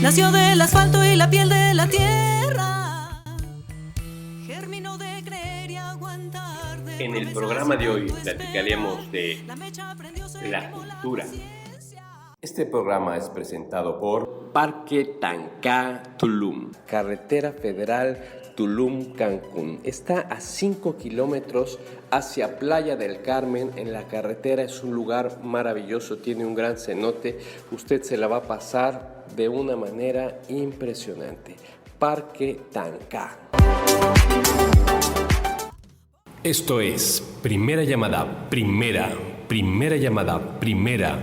nació del asfalto y la piel de la tierra, germinó de creer y aguantar. En el programa de hoy platicaremos de la cultura. Este programa es presentado por Parque Tancá, Tulum, Carretera Federal Tulum-Cancún. Está a 5 kilómetros hacia Playa del Carmen. En la carretera es un lugar maravilloso, tiene un gran cenote. Usted se la va a pasar de una manera impresionante. Parque Tancá. Esto es primera llamada, primera llamada, primera.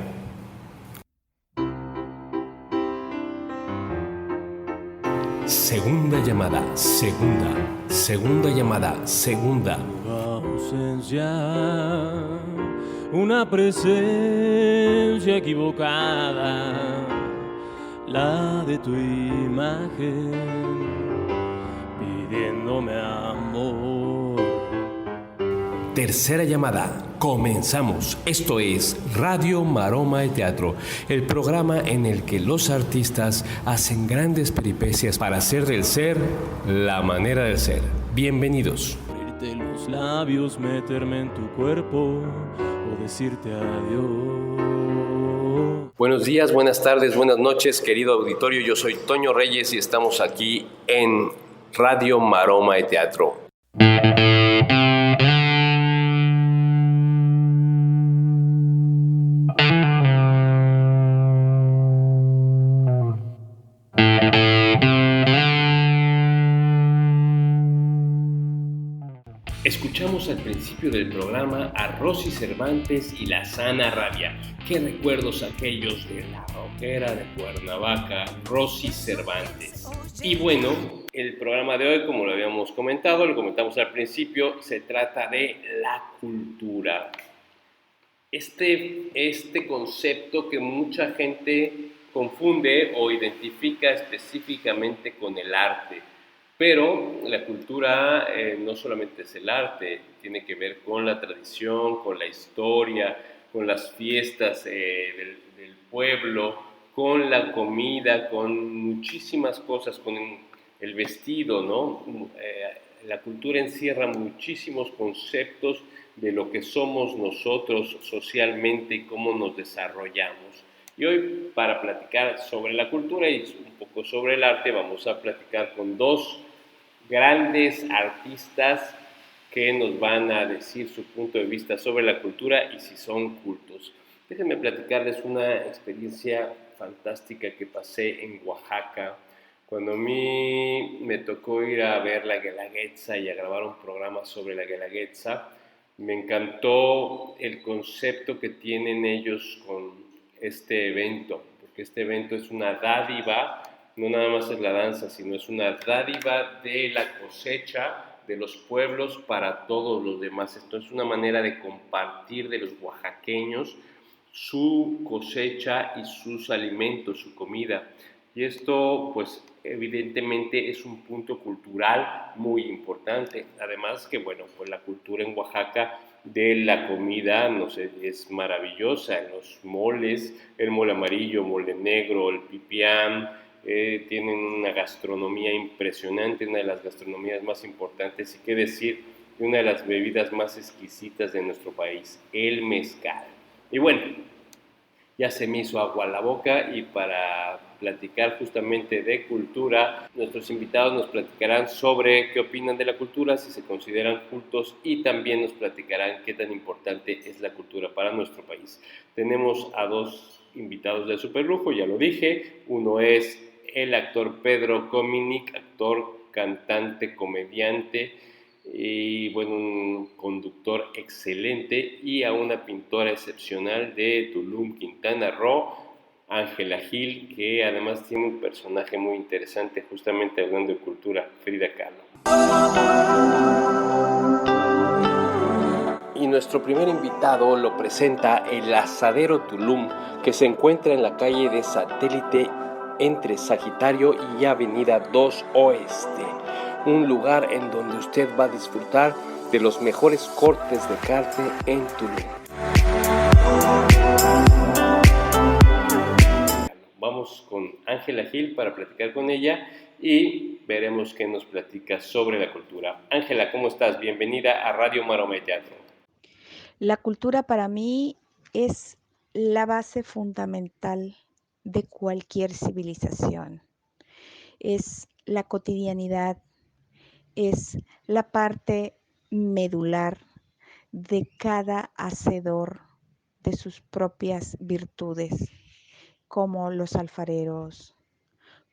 Segunda llamada, segunda llamada, segunda. Tu ausencia, una presencia equivocada, la de tu imagen, pidiéndome amor. Tercera llamada, comenzamos. Esto es Radio Maroma y Teatro, el programa en el que los artistas hacen grandes peripecias para hacer del ser la manera de ser. Bienvenidos. Abrirte los labios, meterme en tu cuerpo o decirte adiós. Buenos días, buenas tardes, buenas noches, querido auditorio. Yo soy Toño Reyes y estamos aquí en Radio Maroma y Teatro. Escuchamos al principio del programa a Rosy Cervantes y La Sana Rabia. Qué recuerdos aquellos de la rockera de Cuernavaca, Rosy Cervantes. Y bueno, el programa de hoy, como lo habíamos comentado, lo comentamos al principio, se trata de la cultura. Este concepto que mucha gente confunde o identifica específicamente con el arte. Pero la cultura no solamente es el arte, tiene que ver con la tradición, con la historia, con las fiestas del pueblo, con la comida, con muchísimas cosas, con el vestido, ¿no? La cultura encierra muchísimos conceptos de lo que somos nosotros socialmente y cómo nos desarrollamos. Y hoy, para platicar sobre la cultura y un poco sobre el arte, vamos a platicar con dos grandes artistas que nos van a decir su punto de vista sobre la cultura y si son cultos. Déjenme platicarles una experiencia fantástica que pasé en Oaxaca, cuando a mí me tocó ir a ver la Guelaguetza y a grabar un programa sobre la Guelaguetza. Me encantó el concepto que tienen ellos con este evento, porque este evento es una dádiva. No nada más es la danza, sino es una dádiva de la cosecha de los pueblos para todos los demás. Esto es una manera de compartir de los oaxaqueños su cosecha y sus alimentos, su comida. Y esto, pues, evidentemente es un punto cultural muy importante. Además que, bueno, pues la cultura en Oaxaca de la comida, no sé, es maravillosa. Los moles, el mole amarillo, mole negro, el pipián, tienen una gastronomía impresionante, una de las gastronomías más importantes, y qué decir, de una de las bebidas más exquisitas de nuestro país, el mezcal. Y bueno, ya se me hizo agua a la boca, y para platicar justamente de cultura, nuestros invitados nos platicarán sobre qué opinan de la cultura, si se consideran cultos, y también nos platicarán qué tan importante es la cultura para nuestro país. Tenemos a dos invitados de superlujo, ya lo dije. Uno es el actor Pedro Cominic, actor, cantante, comediante y bueno, un conductor excelente, y a una pintora excepcional de Tulum, Quintana Roo, Ángela Gil, que además tiene un personaje muy interesante, justamente hablando de cultura, Frida Kahlo. Y nuestro primer invitado lo presenta el Asadero Tulum, que se encuentra en la calle de Satélite entre Sagitario y Avenida 2 Oeste, un lugar en donde usted va a disfrutar de los mejores cortes de carne en Tulum. vamos con Ángela Gil para platicar con ella y veremos qué nos platica sobre la cultura. Ángela, ¿cómo estás? Bienvenida a Radio Maroma y Teatro. La cultura para mí es la base fundamental de cualquier civilización. Es la cotidianidad, es la parte medular de cada hacedor de sus propias virtudes, como los alfareros,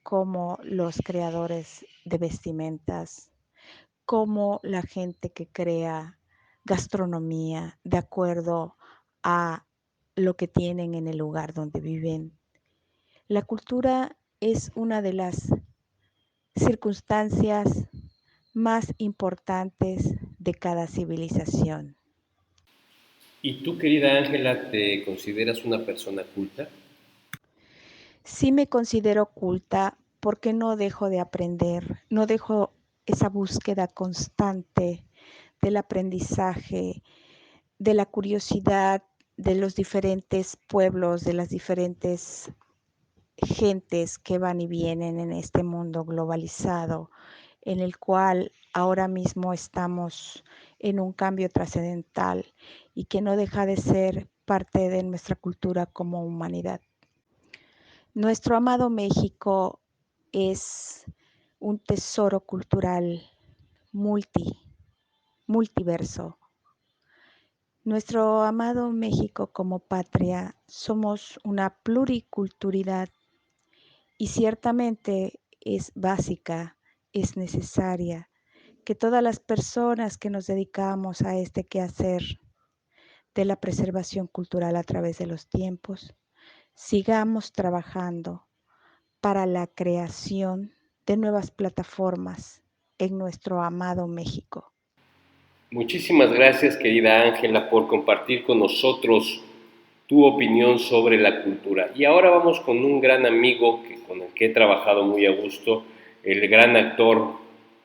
como los creadores de vestimentas, como la gente que crea gastronomía de acuerdo a lo que tienen en el lugar donde viven. La cultura es una de las circunstancias más importantes de cada civilización. ¿Y tú, querida Ángela, te consideras una persona culta? Sí me considero culta porque no dejo de aprender, no dejo esa búsqueda constante del aprendizaje, de la curiosidad de los diferentes pueblos, de las diferentes gentes que van y vienen en este mundo globalizado, en el cual ahora mismo estamos en un cambio trascendental y que no deja de ser parte de nuestra cultura como humanidad. Nuestro amado México es un tesoro cultural multiverso. Nuestro amado México como patria somos una pluriculturalidad y ciertamente es básica, es necesaria que todas las personas que nos dedicamos a este quehacer de la preservación cultural a través de los tiempos, sigamos trabajando para la creación de nuevas plataformas en nuestro amado México. Muchísimas gracias, querida Ángela, por compartir con nosotros tu opinión sobre la cultura. Y ahora vamos con un gran amigo con el que he trabajado muy a gusto, el gran actor,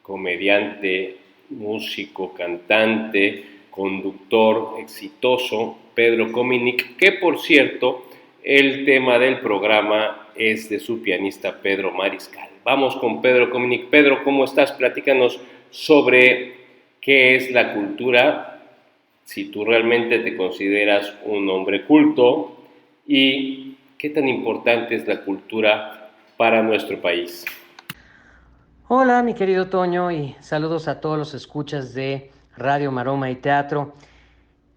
comediante, músico, cantante, conductor exitoso, Pedro Cominic, que por cierto, el tema del programa es de su pianista Pedro Mariscal. Vamos con Pedro Cominic. Pedro, ¿cómo estás? Platícanos sobre qué es la cultura, si tú realmente te consideras un hombre culto y qué tan importante es la cultura para nuestro país. Hola, mi querido Toño, y saludos a todos los escuchas de Radio Maroma y Teatro.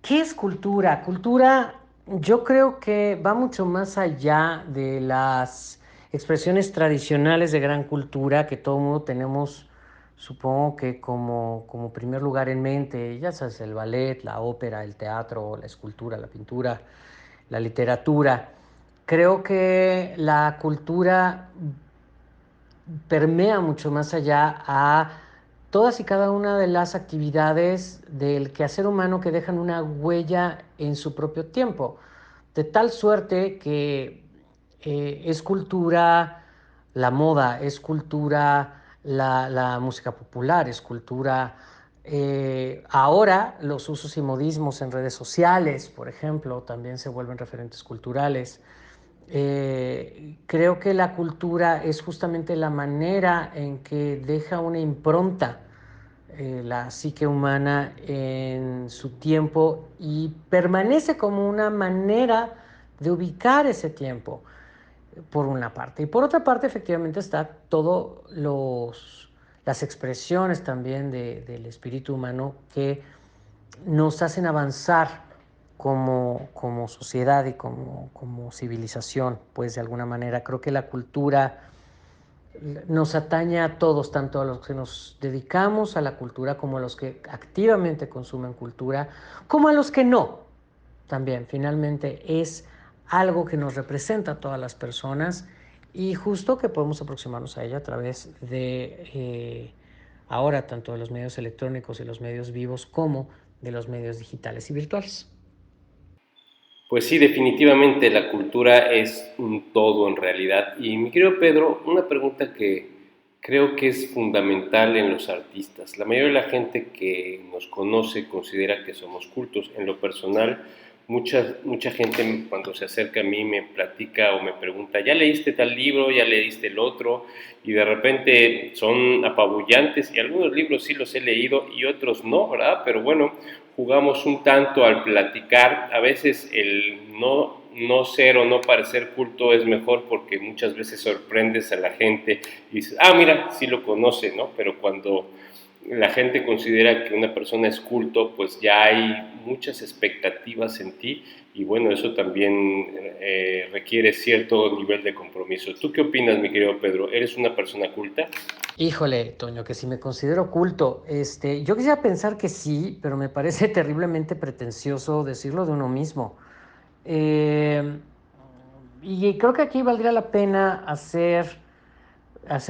¿Qué es cultura? Cultura, yo creo que va mucho más allá de las expresiones tradicionales de gran cultura que todo mundo tenemos, supongo que como primer lugar en mente. Ya sabes, el ballet, la ópera, el teatro, la escultura, la pintura, la literatura. Creo que la cultura permea mucho más allá a todas y cada una de las actividades del quehacer humano que dejan una huella en su propio tiempo, de tal suerte que es cultura la moda, es cultura la música popular, es cultura ahora los usos y modismos en redes sociales, por ejemplo, también se vuelven referentes culturales. Creo que la cultura es justamente la manera en que deja una impronta la psique humana en su tiempo y permanece como una manera de ubicar ese tiempo, por una parte. Y por otra parte, efectivamente, está todo las expresiones también del espíritu humano que nos hacen avanzar como sociedad y como civilización, pues de alguna manera. Creo que la cultura nos atañe a todos, tanto a los que nos dedicamos a la cultura como a los que activamente consumen cultura, como a los que no. También, finalmente, es algo que nos representa a todas las personas y justo que podemos aproximarnos a ella a través de ahora tanto de los medios electrónicos y los medios vivos como de los medios digitales y virtuales. Pues sí, definitivamente la cultura es un todo en realidad. Y mi querido Pedro, una pregunta que creo que es fundamental en los artistas. La mayoría de la gente que nos conoce considera que somos cultos. En lo personal, mucha gente cuando se acerca a mí me platica o me pregunta, ¿ya leíste tal libro? ¿Ya leíste el otro? Y de repente son apabullantes y algunos libros sí los he leído y otros no, ¿verdad? Pero bueno, jugamos un tanto al platicar. A veces el no ser o no parecer culto es mejor porque muchas veces sorprendes a la gente y dices, ah, mira, sí lo conoce, ¿no? Pero cuando la gente considera que una persona es culto, pues ya hay muchas expectativas en ti y bueno, eso también requiere cierto nivel de compromiso. ¿Tú qué opinas, mi querido Pedro? ¿Eres una persona culta? Híjole, Toño, que si me considero culto, yo quisiera pensar que sí, pero me parece terriblemente pretencioso decirlo de uno mismo. Eh, y creo que aquí valdría la pena hacer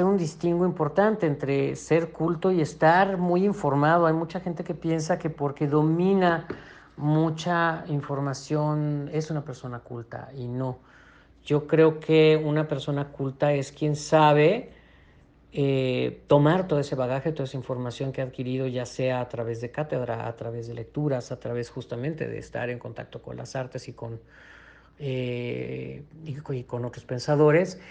un distingo importante entre ser culto y estar muy informado. Hay mucha gente que piensa que porque domina mucha información es una persona culta y no. Yo creo que una persona culta es quien sabe tomar todo ese bagaje, toda esa información que ha adquirido, ya sea a través de cátedra, a través de lecturas, a través justamente de estar en contacto con las artes y con otros pensadores,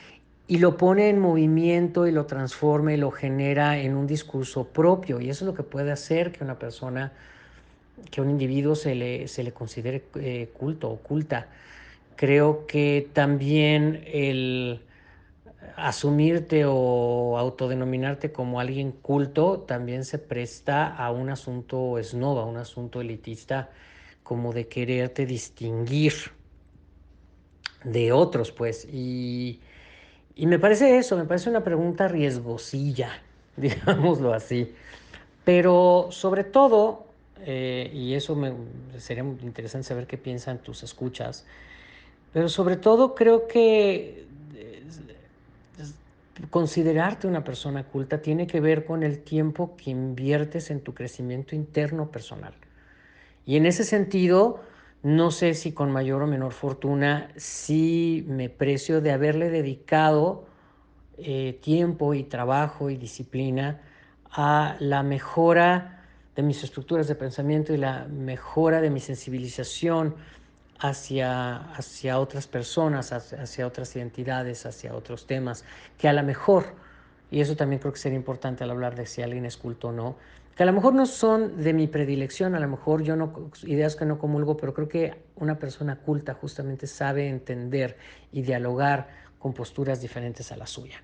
y lo pone en movimiento y lo transforma y lo genera en un discurso propio. Y eso es lo que puede hacer que una persona, que un individuo se le considere culto o culta. Creo que también el asumirte o autodenominarte como alguien culto también se presta a un asunto snob, a un asunto elitista, como de quererte distinguir de otros, pues. Y me parece eso, me parece una pregunta riesgosilla, digámoslo así. Pero sobre todo, y eso sería muy interesante saber qué piensan tus escuchas, pero sobre todo creo que considerarte una persona culta tiene que ver con el tiempo que inviertes en tu crecimiento interno personal. Y en ese sentido, no sé si con mayor o menor fortuna, sí me precio de haberle dedicado tiempo y trabajo y disciplina a la mejora de mis estructuras de pensamiento y la mejora de mi sensibilización hacia otras personas, hacia otras identidades, hacia otros temas, que a lo mejor, y eso también creo que sería importante al hablar de si alguien es culto o no, que a lo mejor no son de mi predilección, a lo mejor yo no, ideas que no comulgo, pero creo que una persona culta justamente sabe entender y dialogar con posturas diferentes a la suya.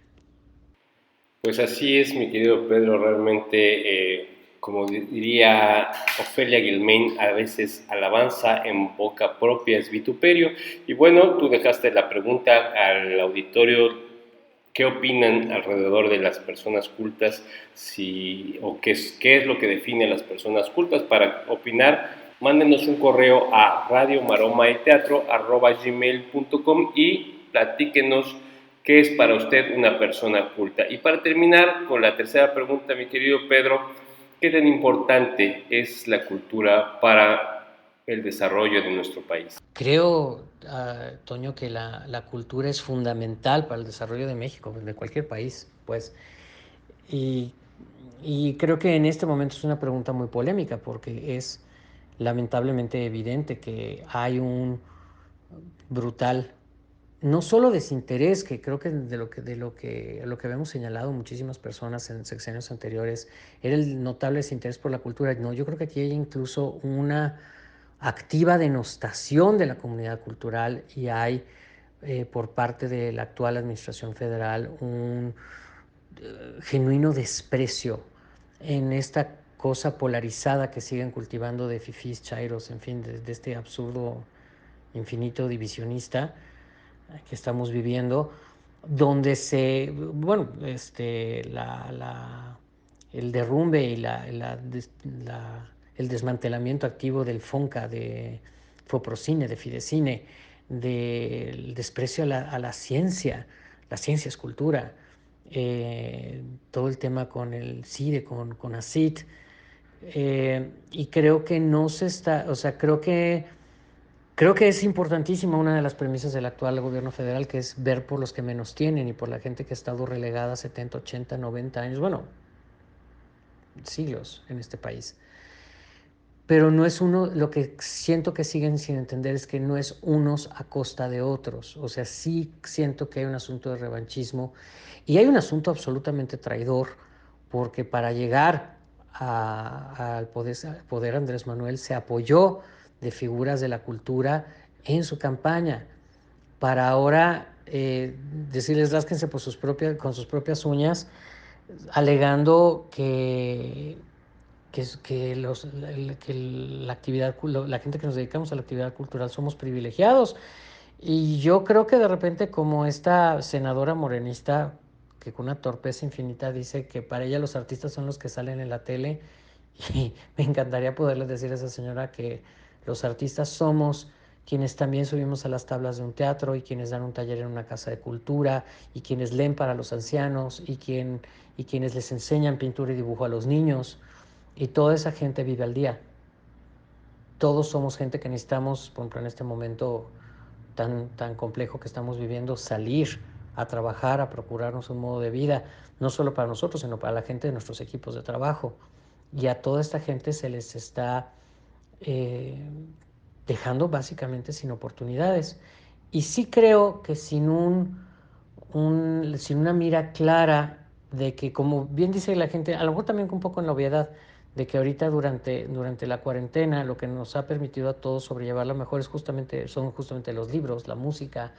Pues así es, mi querido Pedro, realmente, como diría Ofelia Guilmain, a veces alabanza en boca propia es vituperio. Y bueno, tú dejaste la pregunta al auditorio, ¿qué opinan alrededor de las personas cultas? O qué es lo que define a las personas cultas. Para opinar, mándenos un correo a radiomaromaeteatro@gmail.com y platíquenos ¿qué es para usted una persona culta? Y para terminar con la tercera pregunta, mi querido Pedro, ¿qué tan importante es la cultura para el desarrollo de nuestro país? Creo, Toño, que la cultura es fundamental para el desarrollo de México, de cualquier país, pues. Y, y creo que en este momento es una pregunta muy polémica porque es lamentablemente evidente que hay un brutal, no solo desinterés, que creo que lo que habíamos señalado muchísimas personas en sexenios anteriores, era el notable desinterés por la cultura. No, yo creo que aquí hay incluso una activa denostación de la comunidad cultural y hay por parte de la actual administración federal un genuino desprecio en esta cosa polarizada que siguen cultivando de fifís, chairos, en fin, de este absurdo infinito divisionista que estamos viviendo, donde el derrumbe y el desmantelamiento activo del FONCA, de Foprocine, de Fidecine, del desprecio a la ciencia. La ciencia es cultura. Todo el tema con el CIDE, con ACID. Y creo que no se está, o sea, creo que es importantísima una de las premisas del actual gobierno federal, que es ver por los que menos tienen y por la gente que ha estado relegada 70, 80, 90 años, bueno, siglos en este país. pero no es uno, lo que siento que siguen sin entender es que no es unos a costa de otros. O sea, sí siento que hay un asunto de revanchismo y hay un asunto absolutamente traidor, porque para llegar al poder Andrés Manuel se apoyó de figuras de la cultura en su campaña, para ahora decirles rásquense con sus propias uñas, alegando que la actividad, la gente que nos dedicamos a la actividad cultural somos privilegiados. Y yo creo que de repente, como esta senadora morenista que con una torpeza infinita dice que para ella los artistas son los que salen en la tele, y me encantaría poderles decir a esa señora que los artistas somos quienes también subimos a las tablas de un teatro y quienes dan un taller en una casa de cultura y quienes leen para los ancianos y quienes les enseñan pintura y dibujo a los niños, y toda esa gente vive al día. Todos somos gente que necesitamos, por ejemplo, en este momento tan complejo que estamos viviendo, salir a trabajar, a procurarnos un modo de vida, no solo para nosotros, sino para la gente de nuestros equipos de trabajo. Y a toda esta gente se les está eh, dejando básicamente sin oportunidades. Y sí creo que sin una mira clara de que, como bien dice la gente, a lo mejor también un poco en la obviedad, de que ahorita durante la cuarentena lo que nos ha permitido a todos sobrellevarla mejor son justamente los libros, la música,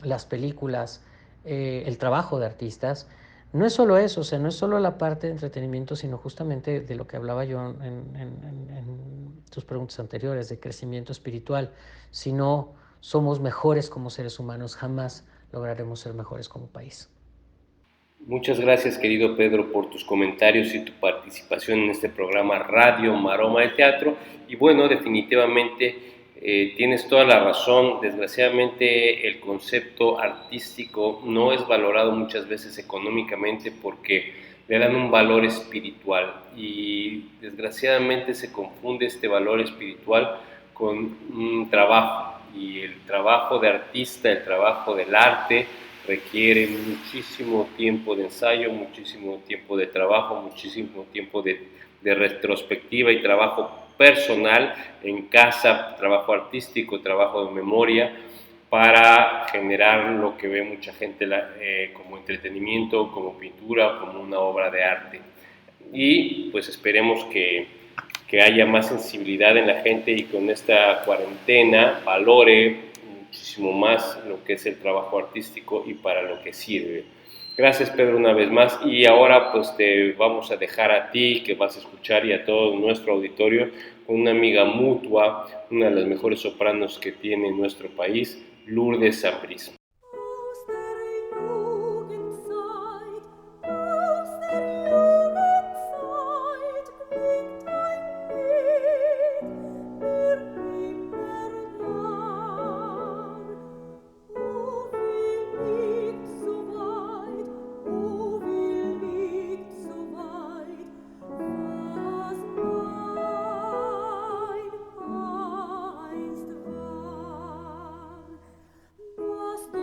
las películas, el trabajo de artistas. No es solo eso, o sea, no es solo la parte de entretenimiento, sino justamente de lo que hablaba yo en tus preguntas anteriores, de crecimiento espiritual. Si no somos mejores como seres humanos, jamás lograremos ser mejores como país. Muchas gracias, querido Pedro, por tus comentarios y tu participación en este programa Radio Maroma de Teatro. Y bueno, definitivamente tienes toda la razón. Desgraciadamente, el concepto artístico no es valorado muchas veces económicamente porque le dan un valor espiritual y desgraciadamente se confunde este valor espiritual con un trabajo, y el trabajo de artista, el trabajo del arte, requiere muchísimo tiempo de ensayo, muchísimo tiempo de trabajo, muchísimo tiempo de retrospectiva y trabajo personal en casa, trabajo artístico, trabajo de memoria, para generar lo que ve mucha gente como entretenimiento, como pintura, como una obra de arte. Y pues esperemos que haya más sensibilidad en la gente y con esta cuarentena valore muchísimo más lo que es el trabajo artístico y para lo que sirve. Gracias, Pedro, una vez más, y ahora pues te vamos a dejar a ti, que vas a escuchar, y a todo nuestro auditorio, con una amiga mutua, una de las mejores sopranos que tiene nuestro país, Lourdes Ambrís. Was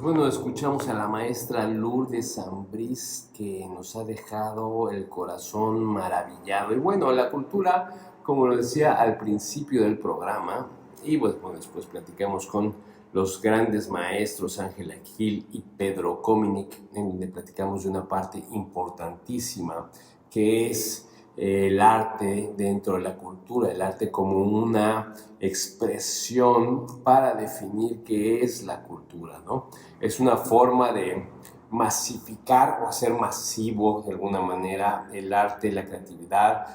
Pues bueno, escuchamos a la maestra Lourdes Ambrís, que nos ha dejado el corazón maravillado. Y bueno, la cultura, como lo decía al principio del programa, y bueno, después platicamos con los grandes maestros Ángela Gil y Pedro Cominic, en donde platicamos de una parte importantísima, que es el arte dentro de la cultura, el arte como una expresión para definir qué es la cultura, ¿no? Es una forma de masificar o hacer masivo de alguna manera el arte, la creatividad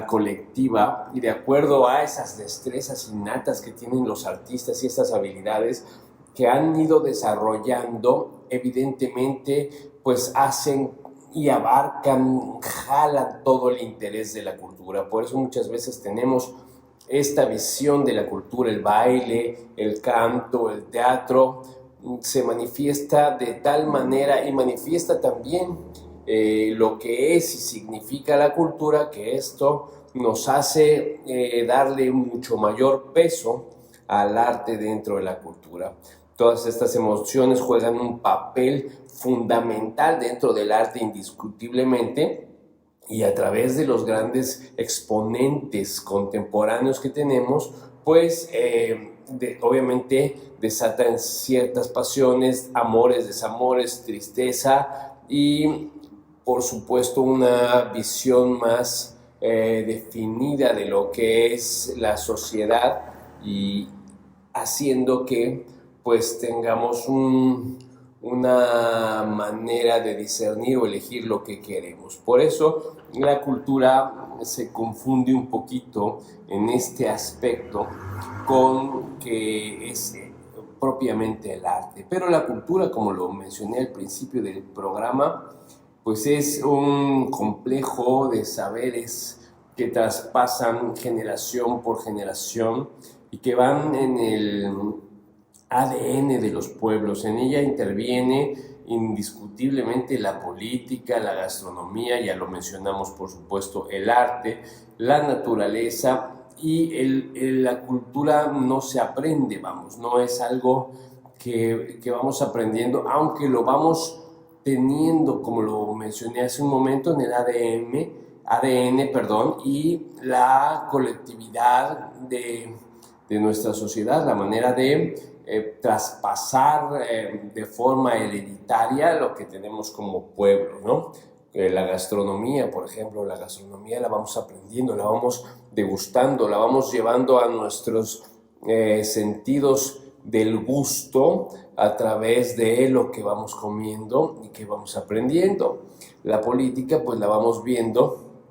colectiva, y de acuerdo a esas destrezas innatas que tienen los artistas y estas habilidades que han ido desarrollando, evidentemente pues hacen y abarcan, jalan todo el interés de la cultura. Por eso muchas veces tenemos esta visión de la cultura, el baile, el canto, el teatro, se manifiesta de tal manera y manifiesta también lo que es y significa la cultura, que esto nos hace darle mucho mayor peso al arte dentro de la cultura. Todas estas emociones juegan un papel fundamental dentro del arte indiscutiblemente, y a través de los grandes exponentes contemporáneos que tenemos, pues obviamente desatan ciertas pasiones, amores, desamores, tristeza y por supuesto una visión más definida de lo que es la sociedad, y haciendo que pues tengamos una manera de discernir o elegir lo que queremos. Por eso la cultura se confunde un poquito en este aspecto con que es propiamente el arte. Pero la cultura, como lo mencioné al principio del programa, pues es un complejo de saberes que traspasan generación por generación y que van en el ADN de los pueblos. En ella interviene indiscutiblemente la política, la gastronomía, ya lo mencionamos por supuesto, el arte, la naturaleza, y la cultura no se aprende, vamos, no es algo que vamos aprendiendo, aunque lo vamos teniendo, como lo mencioné hace un momento, en el ADN, y la colectividad de nuestra sociedad, la manera de traspasar de forma hereditaria lo que tenemos como pueblo, ¿no? La gastronomía, por ejemplo, la gastronomía la vamos aprendiendo, la vamos degustando, la vamos llevando a nuestros sentidos del gusto a través de lo que vamos comiendo y que vamos aprendiendo. La política, pues la vamos viendo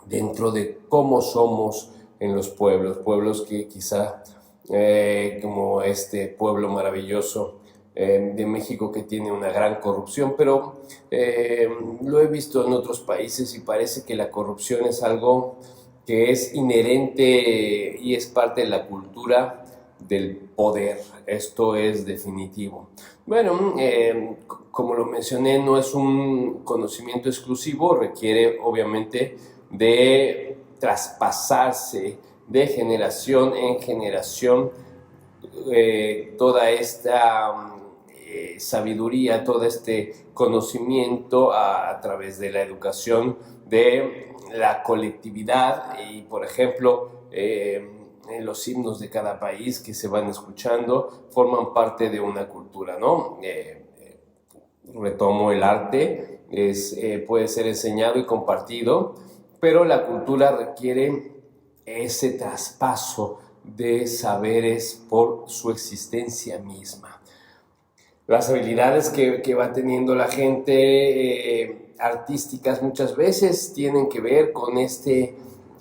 dentro de cómo somos en los pueblos que quizá como este pueblo maravilloso de México, que tiene una gran corrupción, pero lo he visto en otros países y parece que la corrupción es algo que es inherente y es parte de la cultura del poder. Esto es definitivo. Bueno, como lo mencioné, no es un conocimiento exclusivo, requiere obviamente de traspasarse de generación en generación toda esta sabiduría, todo este conocimiento a través de la educación de la colectividad. Y por ejemplo, los himnos de cada país que se van escuchando forman parte de una cultura, ¿no? Retomo, el arte puede ser enseñado y compartido, pero la cultura requiere ese traspaso de saberes por su existencia misma. Las habilidades que va teniendo la gente artísticas muchas veces tienen que ver con este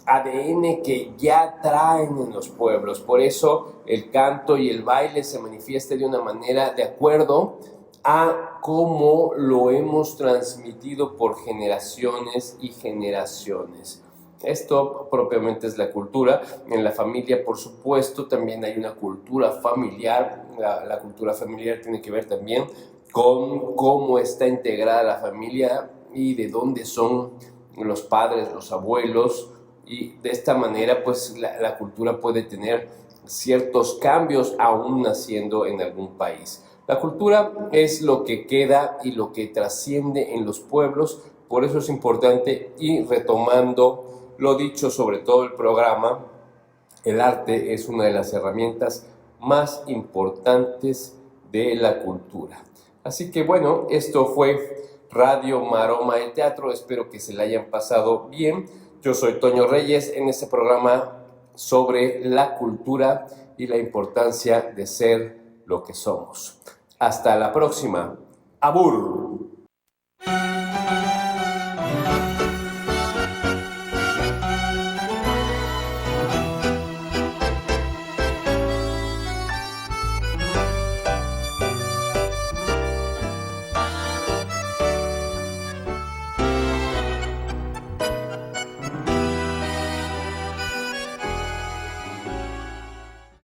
ADN que ya traen en los pueblos. Por eso el canto y el baile se manifiesta de una manera de acuerdo a cómo lo hemos transmitido por generaciones y generaciones. Esto propiamente es la cultura. En la familia, por supuesto, también hay una cultura familiar. La cultura familiar tiene que ver también con cómo está integrada la familia y de dónde son los padres, los abuelos. Y de esta manera, pues, la cultura puede tener ciertos cambios aún naciendo en algún país. La cultura es lo que queda y lo que trasciende en los pueblos, por eso es importante, y retomando lo dicho sobre todo el programa, el arte es una de las herramientas más importantes de la cultura. Así que bueno, esto fue Radio Maroma de Teatro, espero que se la hayan pasado bien. Yo soy Toño Reyes en este programa sobre la cultura y la importancia de ser lo que somos. Hasta la próxima. Abur.